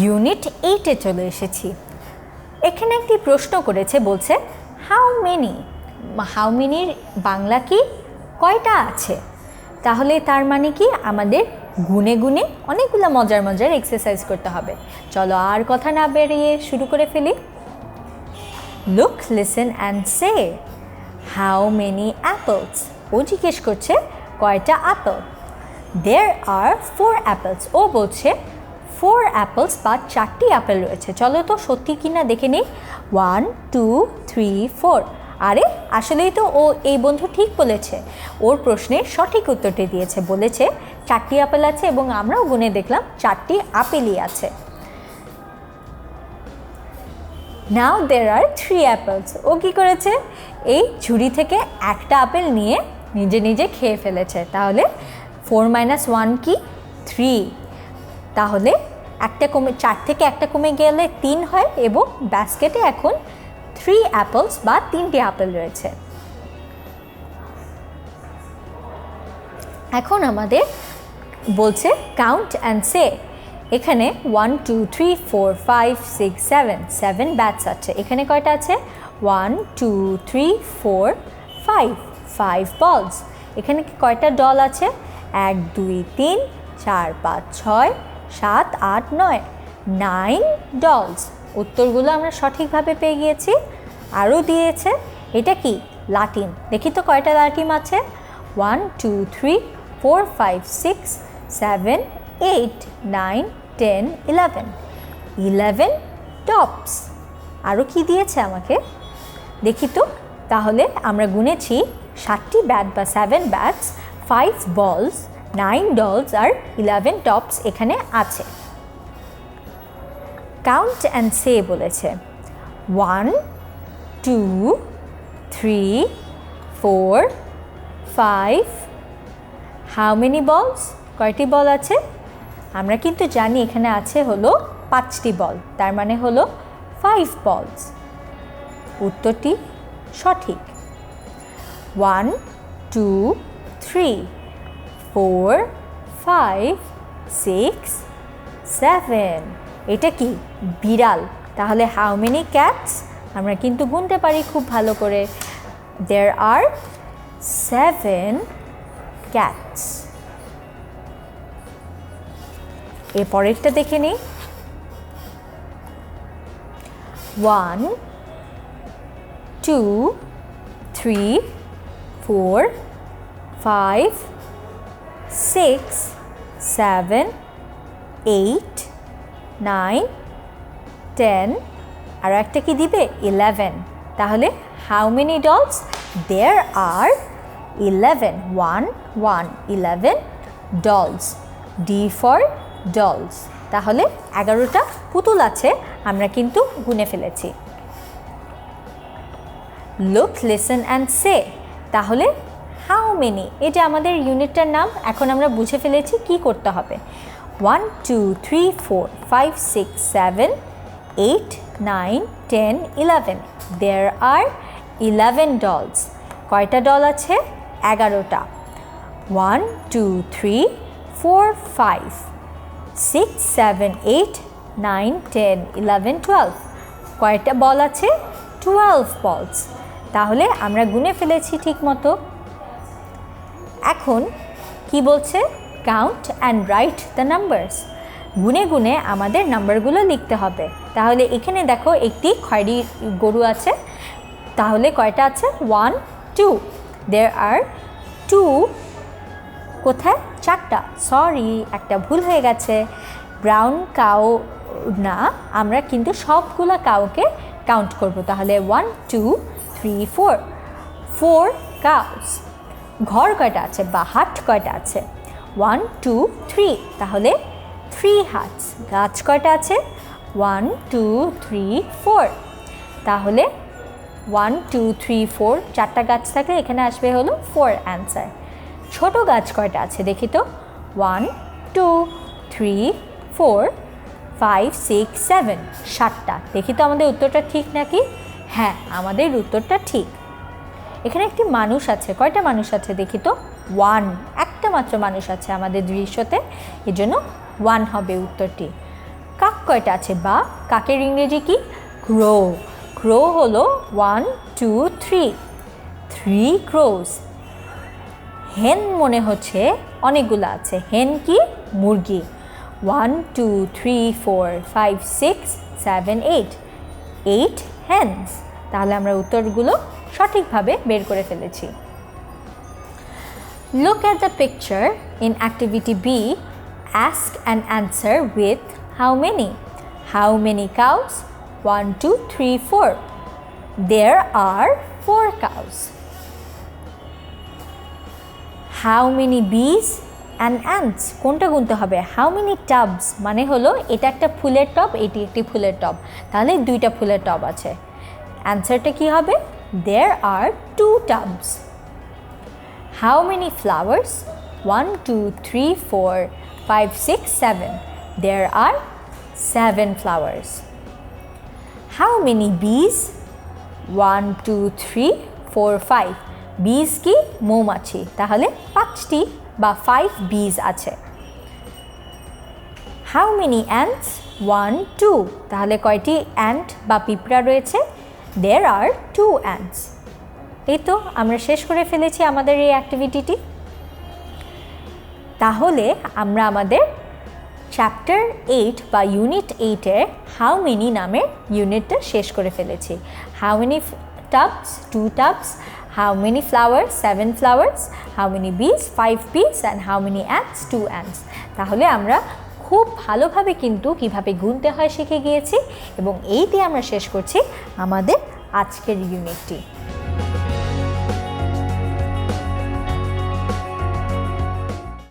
Unit 8-এ চলে এসেছি। এখানে একটি প্রশ্ন করেছে, বলছে হাউ মেনির বাংলা কি, কয়টা আছে। তাহলে তার মানে কি আমাদের গুনে গুনে অনেকগুলো মজার এক্সারসাইজ করতে হবে। চলো আর কথা না বেরিয়ে শুরু করে ফেলি। Look, listen and say how many apples. ও জিজ্ঞেস করছে কয়টা অ্যাপেল। দেয়ার আর 4 অ্যাপলস। ও বলছে 4 অ্যাপলস বা 4টি অ্যাপেল রয়েছে। চলো তো সত্যি কিনা দেখে নিই। 1 2 3 4। আরে আসলেই তো ও এই বন্ধু ঠিক বলেছে। ওর প্রশ্নের সঠিক উত্তরটি দিয়েছে, বলেছে 4টি আপেল আছে এবং আমরাও গুনে দেখলাম 4টি আপেলই আছে। নাও দেয়ার আর 3 অ্যাপলস। ও কী করেছে, এই ঝুড়ি থেকে একটা আপেল নিয়ে নিজে নিজে খেয়ে ফেলেছে। তাহলে 4 - 1 কি 3। তাহলে একটা কমে 4 থেকে একটা কমে গেলে 3 হয় এবং বাস্কেটে এখন 3 অ্যাপলস বা 3টি আপেল রয়েছে। এখন আমাদের বলছে কাউন্ট অ্যান্ড সে। এখানে 1 2 3 4 5 6 7 7 ব্যাটস আছে। এখানে কয়টা আছে 1 2 3 4 5 5 বলস। এখানে কয়টা ডল আছে 1 2 3 4 5 6 7 8 9 9 ডলস। উত্তরগুলো আমরা সঠিকভাবে পেয়ে গিয়েছি। আরও দিয়েছে এটা কি লাটিম। দেখি তো কয়টা লাটিম আছে 1 2 3 4 5 6 7 8 9 10 11 11 টপস। আরও কি দিয়েছে আমাকে দেখি তো। তাহলে আমরা গুনেছি 7টি ব্যাট বা 7 ব্যাটস, 5 বলস, 9 ডলস আর 11 টপস এখানে আছে। কাউন্ট অ্যান্ড সে বলেছে 1 2 3 4 5। হাউ মেনি বলস, কয়টি বল আছে। আমরা কিন্তু জানি এখানে আছে হলো 5টি বল, তার মানে হলো 5 বলস। উত্তরটি সঠিক। 1 2 3 4 5 6 7। এটা কি বিড়াল। তাহলে হাউ মেনি ক্যাটস, আমরা কিন্তু গুনতে পারি খুব ভালো করে। দেয়ার আর 7 ক্যাটস। এর পরেরটা দেখে নিই। 1 2 3 4 5 6 7 8 9 10 আর একটা কি দিবে 11। তাহলে how many dolls, there are 11 1 1 11 dolls. D for dolls. তাহলে 11টা পুতুল আছে, আমরা কিন্তু গুনে ফেলেছি। Look, listen and say. তাহলে হাউ মেনি, এটা আমাদের ইউনিটটার নাম। এখন আমরা বুঝে ফেলেছি কি করতে হবে। 1 2 3 4 5 6 7 8 9 10 11। দেয়ার আর 11 ডলস। কয়টা ডল আছে 11টা। 1 2 3 4 5 6 7 8 9 10 11 12। কয়টা বল আছে 12 বলস। তাহলে আমরা গুনে ফেলেছি ঠিক মতো। এখন কি বলছে count and write the numbers. গুনে গুনে আমাদের নাম্বারগুলো লিখতে হবে। তাহলে এখানে দেখো একটি খয়েরি গরু আছে। তাহলে কয়টা আছে 1 2। দেয়ার আর 2 কোথায় 4টা। সরি, একটা ভুল হয়ে গেছে। ব্রাউন কাউ না, আমরা কিন্তু সবগুলো কাউকে কাউন্ট করব। তাহলে 1 2 3 4 4 কাউস। ঘর কয়টা আছে বা হাট কয়টা আছে 1 2 3। তাহলে 3 হাটস। গাছ কয়টা আছে 1 2 3 4। তাহলে 1 2 3 4 4টা গাছ থাকলে এখানে আসবে হলো 4 অ্যান্সার। ছোট গাছ কয়টা আছে দেখি তো 1 2 3 4 5 6 7 7টা। দেখি তো আমাদের উত্তরটা ঠিক নাকি। হ্যাঁ, আমাদের উত্তরটা ঠিক। এখানে একটি মানুষ আছে। কয়টা মানুষ আছে দেখি তো 1। একটা মাত্র মানুষ আছে আমাদের দৃশ্যতে, এজন্য 1 হবে উত্তরটি। কাক কয়টা আছে বা কাকের ইংরেজি কি? ক্রো। ক্রো হলো 1 2 3, 3 ক্রোজ। হেন মনে হচ্ছে অনেকগুলো আছে, হেন কি? মুরগি। 1 2 3 4 5 6 7 8, 8 hens। তাহলে আমরা উত্তরগুলো সঠিকভাবে বের করে ফেলেছি। Look at the picture in activity B. Ask and answer with how many? How many cows? 1 2 3 4. There are 4 cows. How many bees and ants? কোনটা গুনতে হবে? How many tubs মানে হলো এটা একটা ফুলের টব, এটি একটি ফুলের টব, তাহলে দুইটা ফুলের টব আছে। অ্যান্সারটা কি হবে? There are 2 tubs. How many flowers? 1 2 3 4 5 6 7. There are 7 flowers. How many bees? 1 2 3 4 5. Bees কি? মৌমাছি, তাহলে 5টি বা 5 bees আছে। How many ants? 1 2. তাহলে কয়টি ant বা পিঁপড়া রয়েছে? There are 2 ants. এই তো আমরা শেষ করে ফেলেছি আমাদের এই অ্যাক্টিভিটিটি। তাহলে আমরা আমাদের চ্যাপ্টার 8 বা ইউনিট 8-এর হাউ মেনি নামের ইউনিটটা শেষ করে ফেলেছি। How many tubs? 2 tubs. How many flowers? 7 flowers. How many bees? 5 bees. And how many ants? 2 ants. তাহলে আমরা খুব ভালোভাবে কিন্তু কিভাবে গুনতে হয় শিখে গিয়েছি এবং এই দিয়ে আমরা শেষ করছি আমাদের আজকের ইউনিটটি।